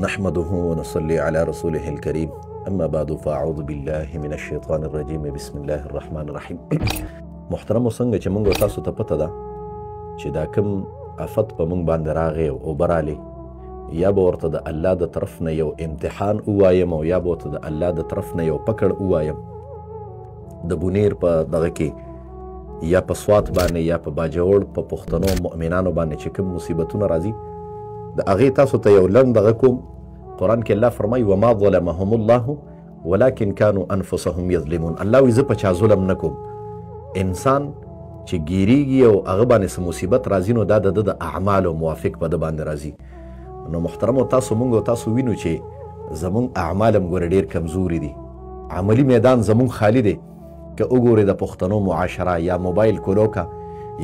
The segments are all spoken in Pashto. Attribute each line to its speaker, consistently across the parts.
Speaker 1: نحمده ونصلي على رسوله الكريم اما بعد فاعوذ بالله من الشيطان الرجيم بسم الله الرحمن الرحيم. محترم څنګه چې موږ تاسو ته پته ده چې دا کوم آفت په موږ باندې راغی او برالی یا به ورته د الله د طرف نه یو امتحان ووایم او یا به ورته د الله د طرف نه یو پکړ ووایم. د بونیر په دغه کې یا په سوات باندې یا په باجوړ په پښتنو مؤمنانو باندې چې کوم مصیبتونه راځي د هغې تاسو ته یو لنډ دغه کوم. قرآن کې الله فرمایي وما ظلمهم الله ولكن كانوا انفسهم یظلمون. الله وایي زه په چا ظلم نه کوم. انسان چې ګیریږي او هغه باندې څه مصیبت راځي نو دا د اعمالو موافق په ده باندې راځي. نو محترمو تاسو موږ او تاسو وینو چې زموږ اعمال هم ګوره ډېر کمزوري دي. عملي میدان زموږ خالی دی. که وګورې د پښتنو معاشره یا موبایل کولوکه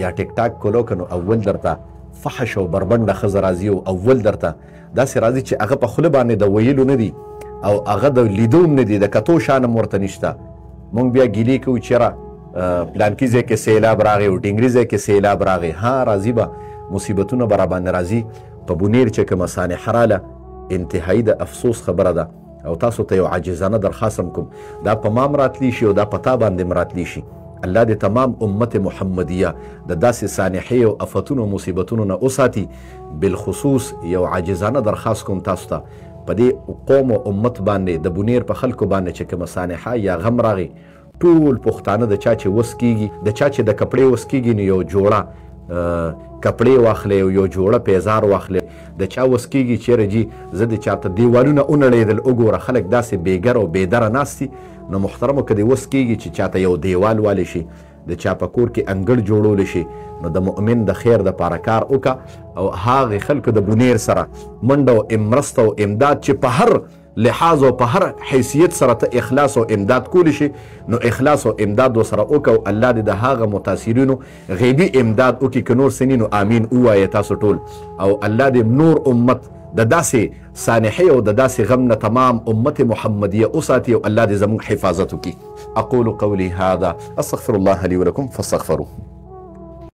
Speaker 1: یا ټیک ټاک کولوکه نو اول درته فحش او بربنډه ښځه راځي او اول درته داسې راځي چې هغه په خوله باندې د ویلو نه دي او هغه د لیدو هم نه دي، د کتو شان هم ورته نشته. موږ بیا ګیلې کوو چېرې پلانکي ځای کې سیلاب راغی او ډنګري ځای کې سیلاب راغی. ها راځي به مصیبتونه به راباندې راځي. په بونیر چې کومه سانحه راله انتهایي د افسوس خبره ده او تاسو ته یو عاجزانه درخواست هم کوم دا په ما هم راتلی شي او دا په تا باندې هم راتلی شي. الله دې تمام امت محمدیه د داسې سانحې او افتونو مصیبتونو نه وساتي. بالخصوص یو عاجزانه درخواست کوم تاسو ته په دې قوم او امت باندې د بونیر په خلکو باندې چې کومه سانحه یا غم راغی ټول پښتانه د چا چې وس کیږي د چا چې د کپړې وس کیږي نو یو جوړه کپړې واخلې او یو جوړه پیزار واخلې. د چا وس کیږي چیرې جي زه د چاته دیوالونه ونړېدل وګوره خلک داسې بېګر او بېدره ناست دي. نو محترمو که دې وس کیږي چې چاته یو دیوال والی شي د چا په کور کې انګړ جوړولی شي نو د مؤمن د خیر دپاره کار وکړه او هغې خلکو د بونیر سره منډه او مرسته او امداد چې په هر لحاظ او په هر حیثیت سره ته اخلاص او امداد کولی شي نو اخلاص او امداد ورسره وکړه. الله دې د هغه متاثرینو غیبي امداد وکړي که نور څه نو آمین ووایه تاسو ټول. او الله دې نور امت د داسې سانحې او د داسې غم نه تمام امت محمدیه وساتي او الله دې زموږ حفاظت وکړي. اقول قولي هذا استغفر الله لي ولكم فاستغفروه.